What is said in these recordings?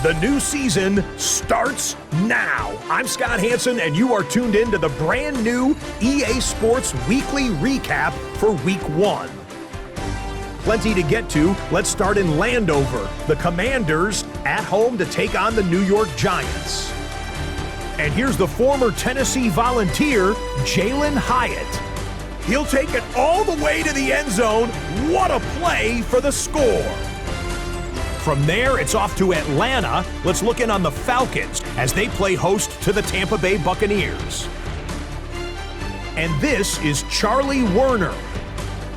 The new season starts now. I'm Scott Hansen, and you are tuned in to the brand new EA Sports Weekly Recap for Week 1. Plenty to get to. Let's start in Landover. The Commanders at home to take on the New York Giants. And here's the former Tennessee Volunteer, Jalen Hyatt. He'll take it all the way to the end zone. What a play for the score. From there, it's off to Atlanta. Let's look in on the Falcons as they play host to the Tampa Bay Buccaneers. And this is Charlie Werner.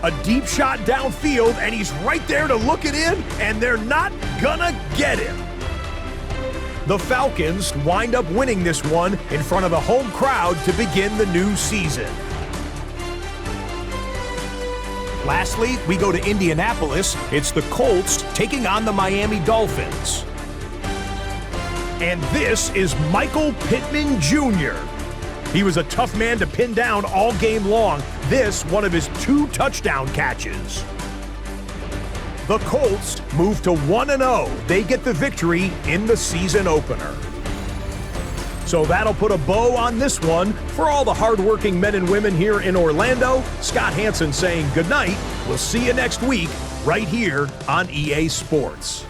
A deep shot downfield, and he's right there to look it in, and they're not gonna get him. The Falcons wind up winning this one in front of the home crowd to begin the new season. Lastly, we go to Indianapolis. It's the Colts taking on the Miami Dolphins. And this is Michael Pittman Jr. He was a tough man to pin down all game long. This, one of his 2 touchdown catches. The Colts move to 1-0. They get the victory in the season opener. So that'll put a bow on this one. For all the hardworking men and women here in Orlando, Scott Hansen saying goodnight. We'll see you next week right here on EA Sports.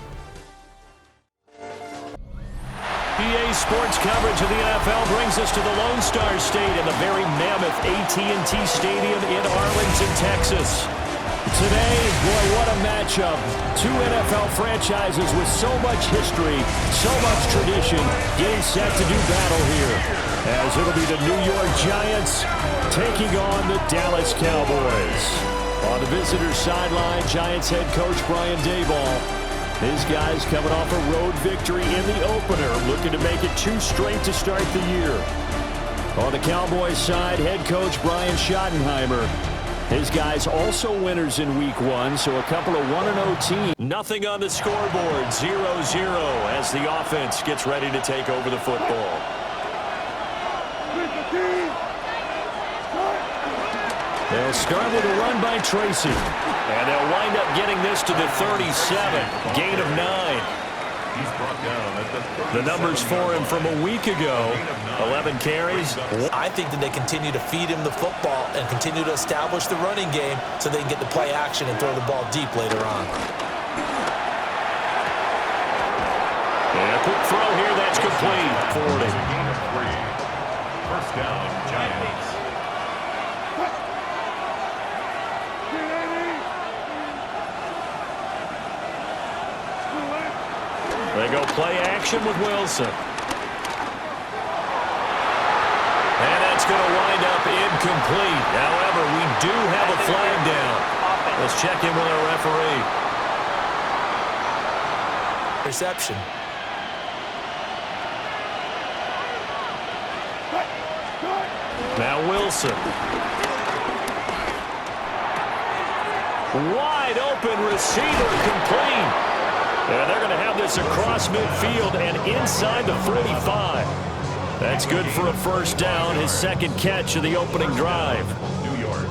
EA Sports coverage of the NFL brings us to the Lone Star State and the very mammoth AT&T Stadium in Arlington, Texas. Today, boy, what a matchup. 2 NFL franchises with so much history, so much tradition, getting set to do battle here. As it'll be the New York Giants taking on the Dallas Cowboys. On the visitor's sideline, Giants head coach Brian Daboll. His guys coming off a road victory in the opener, looking to make it 2 straight to start the year. On the Cowboys side, head coach Brian Schottenheimer. His guys also winners in Week 1, so a couple of 1-0 teams. Nothing on the scoreboard, 0-0 as the offense gets ready to take over the football. They'll start with a run by Tracy, and they'll wind up getting this to the 37, gain of 9. He's brought down at the numbers for him from a week ago, 11 carries. I think that they continue to feed him the football and continue to establish the running game so they can get the play action and throw the ball deep later on. And a quick throw here, that's complete. 40. gain of 3. First down, Giants. They go play action with Wilson. And that's going to wind up incomplete. However, we do have a flag down. Let's check in with our referee. Reception. Now Wilson. Wide open receiver, complete. And they're going to have this across midfield and inside the 45. That's good for a first down, his second catch of the opening drive. New York.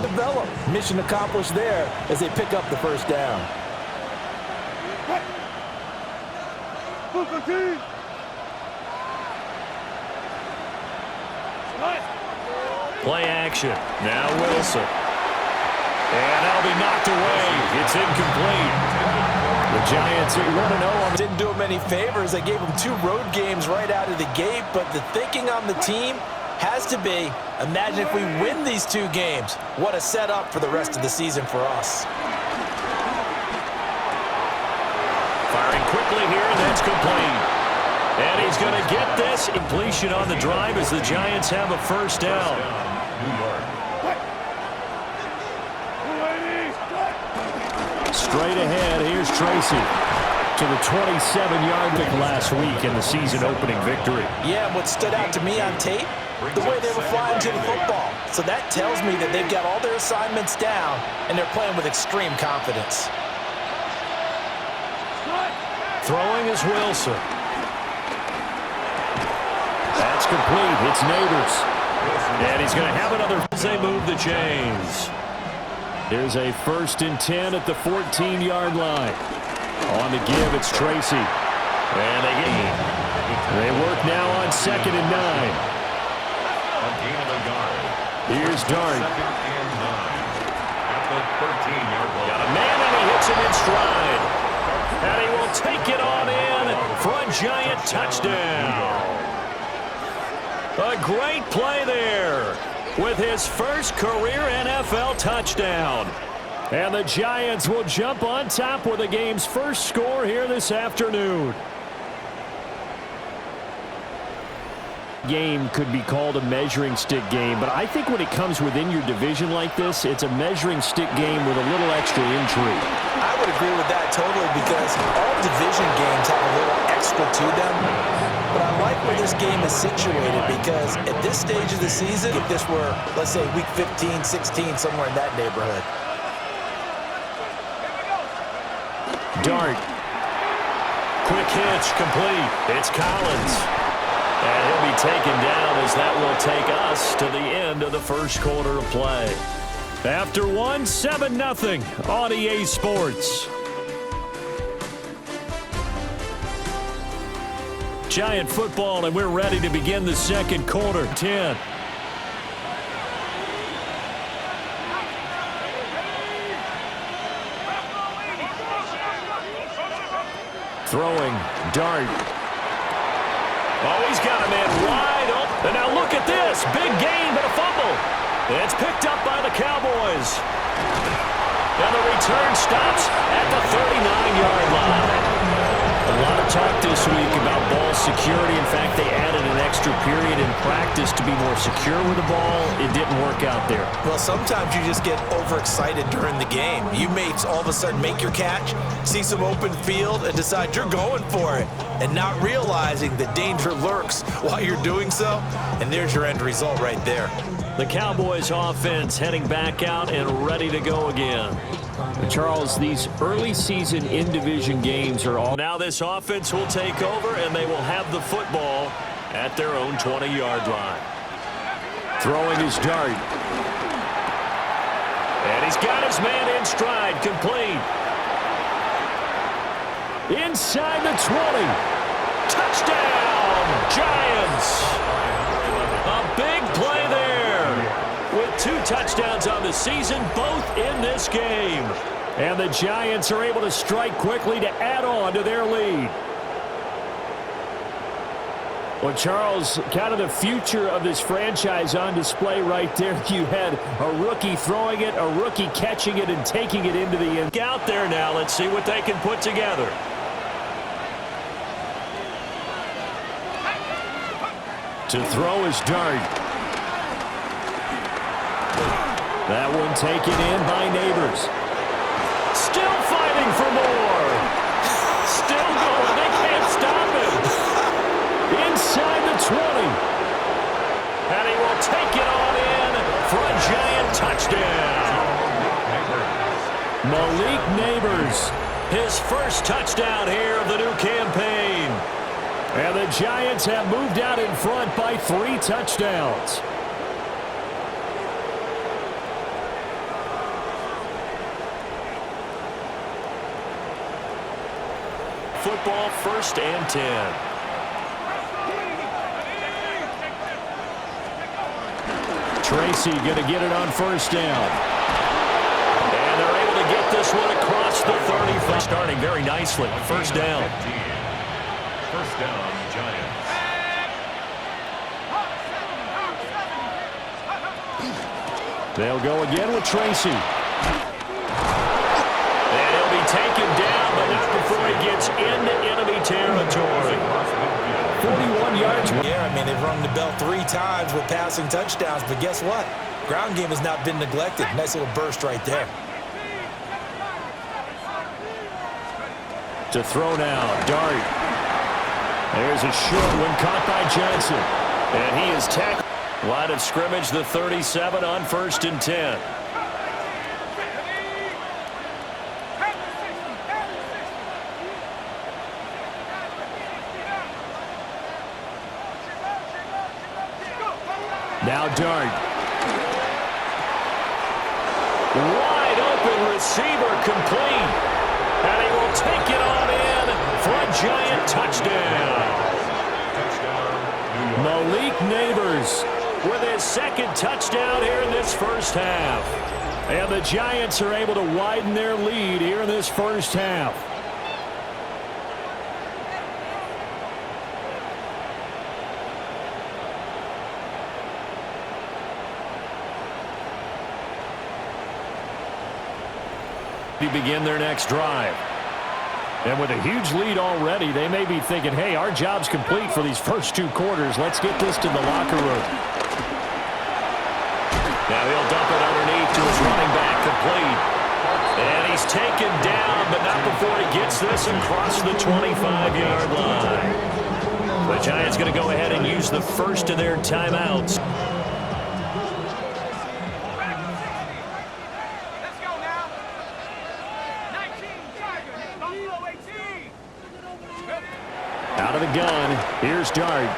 Develop. Mission accomplished there as they pick up the first down. Play action. Now Wilson. And that'll be knocked away. It's incomplete. The Giants at 1-0. Didn't do them any favors. They gave them 2 road games right out of the gate, but the thinking on the team has to be, imagine if we win these 2 games. What a setup for the rest of the season for us. Firing quickly here, and that's complete. And he's going to get this completion on the drive as the Giants have a first down. New York. Straight ahead, here's Tracy to the 27-yard kick last week in the season-opening victory. Yeah, what stood out to me on tape, the way they were flying to the football. So that tells me that they've got all their assignments down, and they're playing with extreme confidence. Throwing is Wilson. That's complete. It's Neighbors. And he's going to have another as they move the chains. Here's a 1st and 10 at the 14-yard line. On the give, it's Tracy. And they work now on 2nd and 9. Here's Dart. Got a man and he hits him in stride. And he will take it on in for a giant touchdown. A great play there with his first career NFL touchdown. And the Giants will jump on top with the game's first score here this afternoon. Game could be called a measuring stick game, but I think when it comes within your division like this, it's a measuring stick game with a little extra intrigue. I would agree with that totally because all division games have a little extra to them. But I like where this game is situated because at this stage of the season, if this were, let's say, week 15, 16, somewhere in that neighborhood. Dart. Quick hitch, complete. It's Collins. And he'll be taken down as that will take us to the end of the first quarter of play. After one, 7-0 on EA Sports. Giant football, and we're ready to begin the second quarter. 10. Throwing, Dart. Oh, he's got a man wide open. And now look at this. Big gain, but a fumble. It's picked up by the Cowboys. And the return stops at the 39-yard line. A lot of talk this week about ball security. In fact, they added an extra period in practice to be more secure with the ball. It didn't work out there. Well, sometimes you just get overexcited during the game. You may all of a sudden make your catch, see some open field, and decide you're going for it, and not realizing the danger lurks while you're doing so. And there's your end result right there. The Cowboys offense heading back out and ready to go again. Charles, these early season in-division games are all... Now this offense will take over, and they will have the football at their own 20-yard line. Throwing his Dart. And he's got his man in stride, complete. Inside the 20. Touchdown, Giants. A big play there. With 2 touchdowns on the season, both in this game. And the Giants are able to strike quickly to add on to their lead. Well, Charles, kind of the future of this franchise on display right there. You had a rookie throwing it, a rookie catching it, and taking it into the end. Out there now. Let's see what they can put together. To throw his Dart. That one taken in by Neighbors. Still fighting for more. Still going. They can't stop him. Inside the 20. And he will take it on in for a giant touchdown. Malik Neighbors, his first touchdown here of the new campaign. And the Giants have moved out in front by 3 touchdowns. Football, 1st and 10. Tracy going to get it on 1st down. And they're able to get this one across the 35. Starting very nicely. 1st down. 1st down, Giants. They'll go again with Tracy. And he'll be taken down, but not before he gets into enemy territory. 41 yards. Yeah, I mean, they've rung the bell 3 times with passing touchdowns, but guess what? Ground game has not been neglected. Nice little burst right there. To throw now, Dart. There's a short one caught by Johnson. And he is tackled. Line of scrimmage, the 37 on 1st and 10. Now Dart. Wide open receiver complete. And he will take it on in for a Giant touchdown. Malik Neighbors with his second touchdown here in this first half. And the Giants are able to widen their lead here in this first half. To begin their next drive. And with a huge lead already, they may be thinking, hey, our job's complete for these first 2 quarters. Let's get this to the locker room. Now he'll dump it underneath to his running back, complete. And he's taken down, but not before he gets this across the 25-yard line. The Giants going to go ahead and use the first of their timeouts. Out of the gun, here's Dart.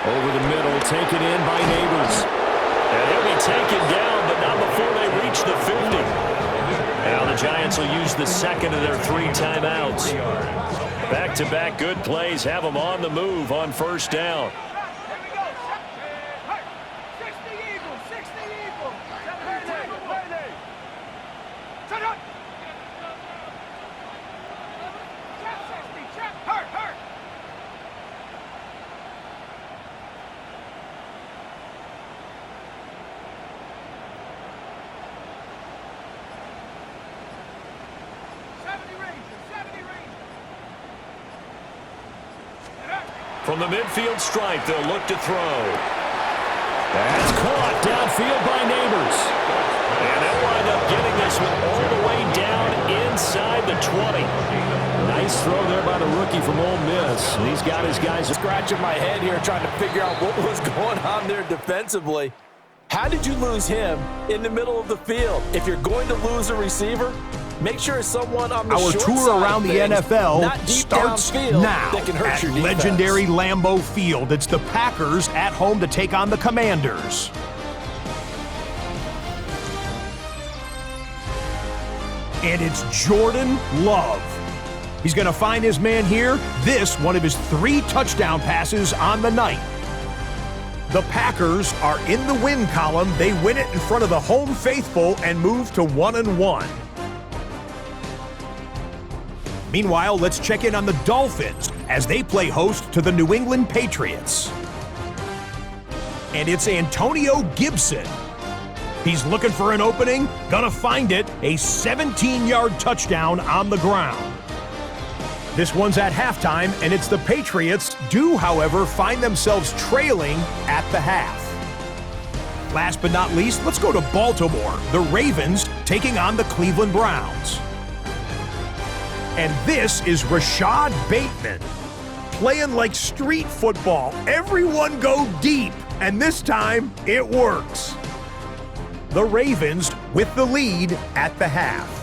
Over the middle, taken in by Neighbors. And he'll be taken down, but not before they reach the 50. Now the Giants will use the second of their 3 timeouts. Back-to-back good plays have them on the move on first down. From the midfield stripe, they'll look to throw. That's caught downfield by Neighbors. And they'll wind up getting this one all the way down inside the 20. Nice throw there by the rookie from Ole Miss. And he's got his guys Scratching my head here trying to figure out what was going on there defensively. How did you lose him in the middle of the field? If you're going to lose a receiver, make sure it's someone on the short side. Our tour around the NFL starts now that can hurt at your defense. legendary Lambeau Field. It's the Packers at home to take on the Commanders. And it's Jordan Love. He's going to find his man here. This, one of his 3 touchdown passes on the night. The Packers are in the win column. They win it in front of the home faithful and move to 1-1. Meanwhile, let's check in on the Dolphins as they play host to the New England Patriots. And it's Antonio Gibson. He's looking for an opening, gonna find it, a 17-yard touchdown on the ground. This one's at halftime, and it's the Patriots do, however, find themselves trailing at the half. Last but not least, let's go to Baltimore. The Ravens taking on the Cleveland Browns. And this is Rashad Bateman, playing like street football. Everyone go deep, and this time it works. The Ravens with the lead at the half.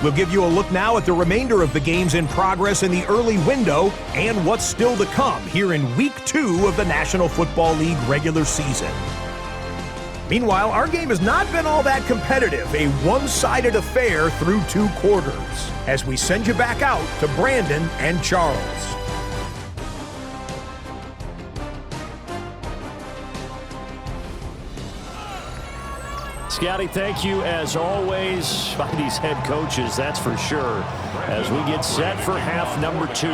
We'll give you a look now at the remainder of the games in progress in the early window and what's still to come here in Week 2 of the National Football League regular season. Meanwhile, our game has not been all that competitive, a one-sided affair through 2 quarters, as we send you back out to Brandon and Charles. Scotty, thank you as always by these head coaches, that's for sure, as we get set for half number 2.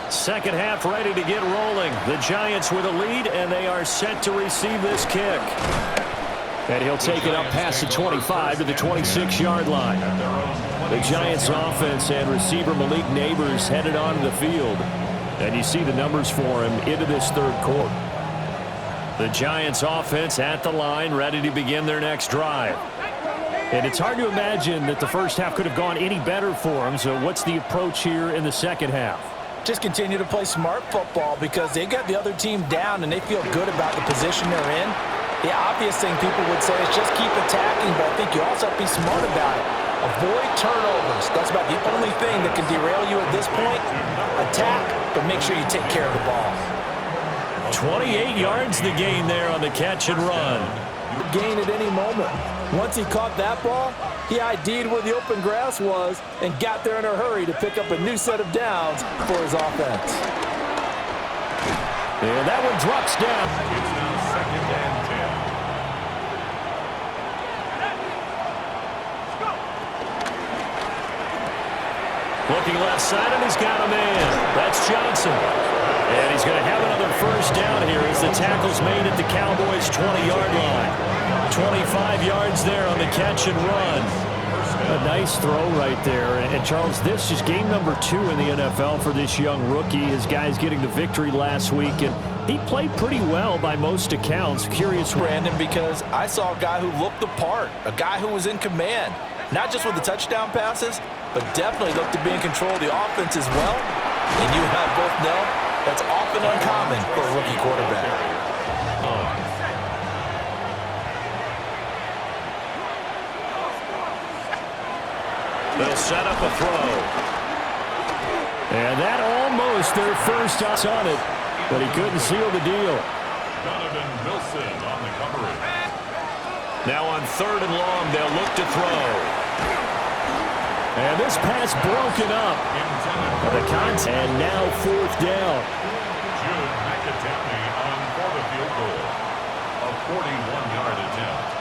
Second half ready to get rolling. The Giants with a lead, and they are set to receive this kick. And he'll take it up past the 25 to the 26-yard line. The Giants offense and receiver Malik Neighbors headed onto the field. And you see the numbers for him into this third quarter. The Giants offense at the line, ready to begin their next drive. And it's hard to imagine that the first half could have gone any better for them. So what's the approach here in the second half? Just continue to play smart football because they got the other team down and they feel good about the position they're in. The obvious thing people would say is just keep attacking, but I think you also have to be smart about it. A Avoid turnovers. That's about the only thing that can derail you at this point. Attack, but make sure you take care of the ball. 28 yards the gain there on the catch and run. Gain at any moment. Once he caught that ball, he ID'd where the open grass was and got there in a hurry to pick up a new set of downs for his offense. And that one drops down. It's now 2nd and 10. Looking left side, and he's got a man. That's Johnson. And he's going to have another first down here as the tackle's made at the Cowboys' 20-yard line. 25 yards there on the catch and run. A nice throw right there. And Charles, this is game number 2 in the NFL for this young rookie. His guys getting the victory last week, and he played pretty well by most accounts. Curious, Brandon, because I saw a guy who looked the part, a guy who was in command, not just with the touchdown passes, but definitely looked to be in control of the offense as well. And you and I both know that's often uncommon for a rookie quarterback. They'll set up a throw. And that almost their first touch on it, but he couldn't seal the deal. Donovan Wilson on the coverage. Now on 3rd and long, they'll look to throw. And this pass broken up. The contact, and now 4th down. Jude McAtempney on for the field goal. A 41-yard attempt.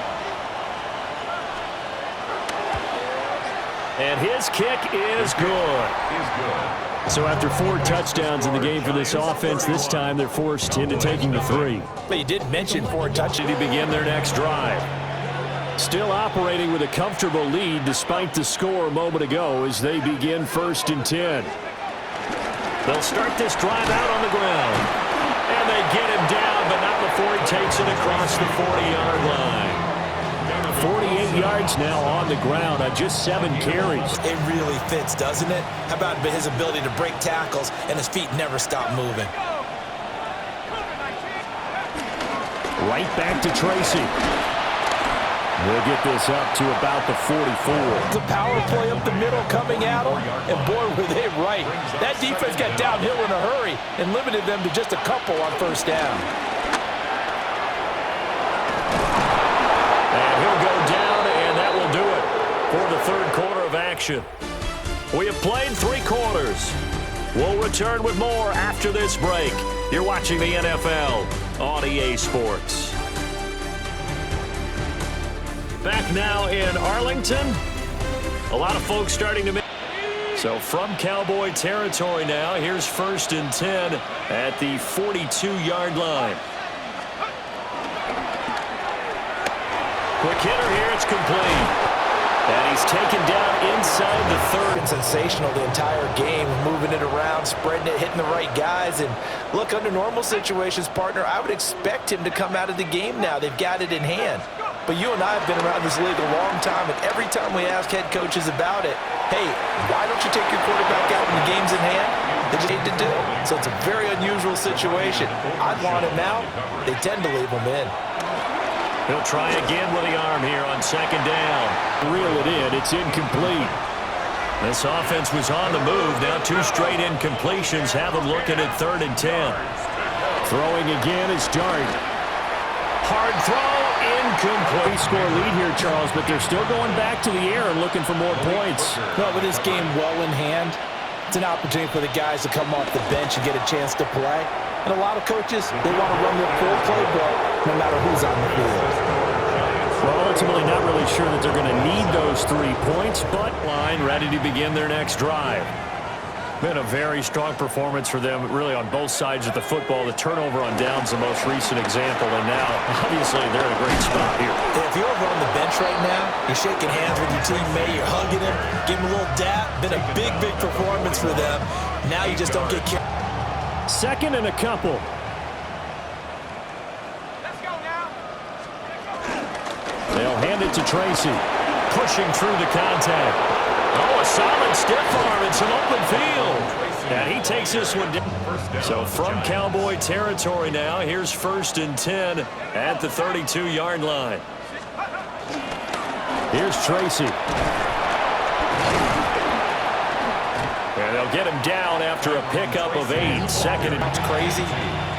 And his kick is good. He's good. So after 4 touchdowns in the game for this offense, this time they're forced into taking the 3. But you did mention 4 touchdowns To begin their next drive. Still operating with a comfortable lead despite the score a moment ago as they begin 1st and 10. They'll start this drive out on the ground. And they get him down, but not before he takes it across the 40-yard line. 48 yards now on the ground on just 7 carries. It really fits, doesn't it? How about his ability to break tackles and his feet never stop moving? Right back to Tracy. We'll get this up to about the 44. The power play up the middle coming at him, and boy, were they right. That defense got downhill in a hurry and limited them to just a couple on 1st down. And he'll go down, and that will do it for the 3rd quarter of action. We have played 3 quarters. We'll return with more after this break. You're watching the NFL on EA Sports. Back now in Arlington. A lot of folks starting to make. So from Cowboy territory now, here's 1st and 10 at the 42-yard line. Quick hitter here, it's complete. And he's taken down inside the 3rd. Been sensational the entire game, moving it around, spreading it, hitting the right guys. And look, under normal situations, partner, I would expect him to come out of the game now. They've got it in hand. But you and I have been around this league a long time, and every time we ask head coaches about it, hey, why don't you take your quarterback out when the game's in hand? They just hate to do it. So it's a very unusual situation. I'd want him out. They tend to leave him in. He'll try again with the arm here on 2nd down. Reel it in. It's incomplete. This offense was on the move. Now 2 straight incompletions have them looking at 3rd and 10. Throwing again is Dart. Hard throw. Incomplete. Score lead here, Charles, but they're still going back to the air and looking for more points. No, but this game well in hand. It's an opportunity for the guys to come off the bench and get a chance to play. And a lot of coaches, they want to run their full playbook no matter who's on the field. Well, ultimately not really sure that they're going to need those 3 points, but line ready to begin their next drive. Been a very strong performance for them, really, on both sides of the football. The turnover on downs, the most recent example, and now, obviously, they're in a great spot here. If you're over on the bench right now, you're shaking hands with your teammate, you're hugging him, giving him a little dap. Been a big, big performance for them. Now you just don't get carried. 2nd and a couple. Let's go now. They'll hand it to Tracy, pushing through the contact. Oh, a solid stiff arm and some open field. And he takes this one down. So from Cowboy territory now, here's 1st and 10 at the 32-yard line. Here's Tracy. And they'll get him down after a pickup of 8. Second and It's crazy,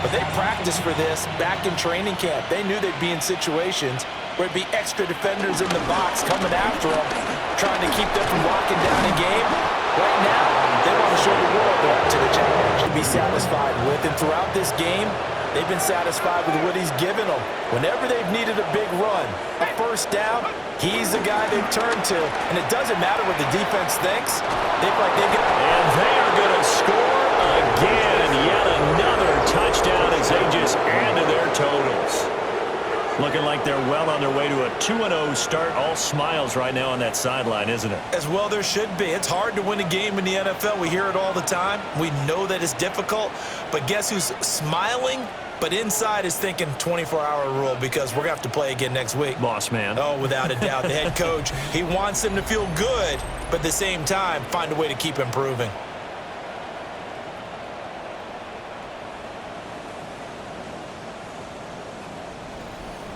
but they practiced for this back in training camp. They knew they'd be in situations where it'd be extra defenders in the box coming after them, trying to keep them from locking down a game. Right now, they want to show the world they're up to the challenge to be satisfied with. And throughout this game, they've been satisfied with what he's given them. Whenever they've needed a big run, a first down, he's the guy they've turned to. And it doesn't matter what the defense thinks. They feel like they get. And they are going to score again. Yet another touchdown as they just add to their totals. Looking like they're well on their way to a 2-0 start. All smiles right now on that sideline, isn't it? As well there should be. It's hard to win a game in the NFL. We hear it all the time. We know that it's difficult. But guess who's smiling? But inside is thinking 24-hour rule because we're going to have to play again next week. Boss man. Oh, without a doubt. The head coach, he wants them to feel good, but at the same time, find a way to keep improving.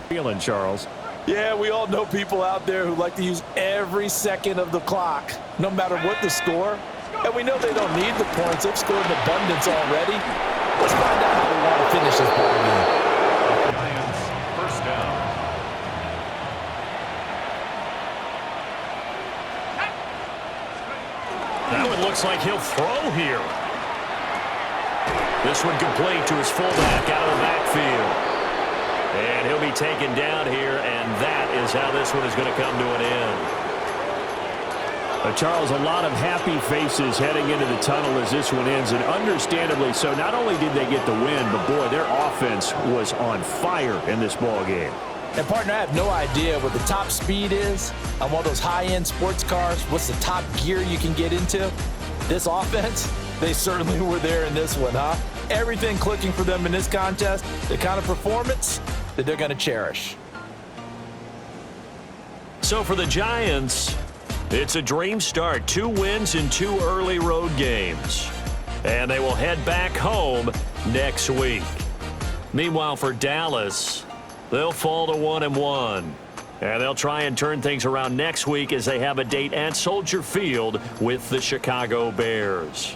Feeling, Charles. Yeah, we all know people out there who like to use every second of the clock, no matter what the score. And we know they don't need the points. They've scored in abundance already. Let's find out how they want to finish this ball game. Giants, first down. Now it looks like he'll throw here. This one complete to his fullback out of the backfield. And he'll be taken down here, and that is how this one is going to come to an end. Charles, a lot of happy faces heading into the tunnel as this one ends, and understandably so. Not only did they get the win, but boy, their offense was on fire in this ball game. And partner, I have no idea what the top speed is on one of those high-end sports cars. What's the top gear you can get into? This offense, they certainly were there in this one, huh? Everything clicking for them in this contest, the kind of performance that they're going to cherish. So for the Giants, it's a dream start. 2 wins in 2 early road games. And they will head back home next week. Meanwhile, for Dallas, they'll fall to 1-1. And they'll try and turn things around next week as they have a date at Soldier Field with the Chicago Bears.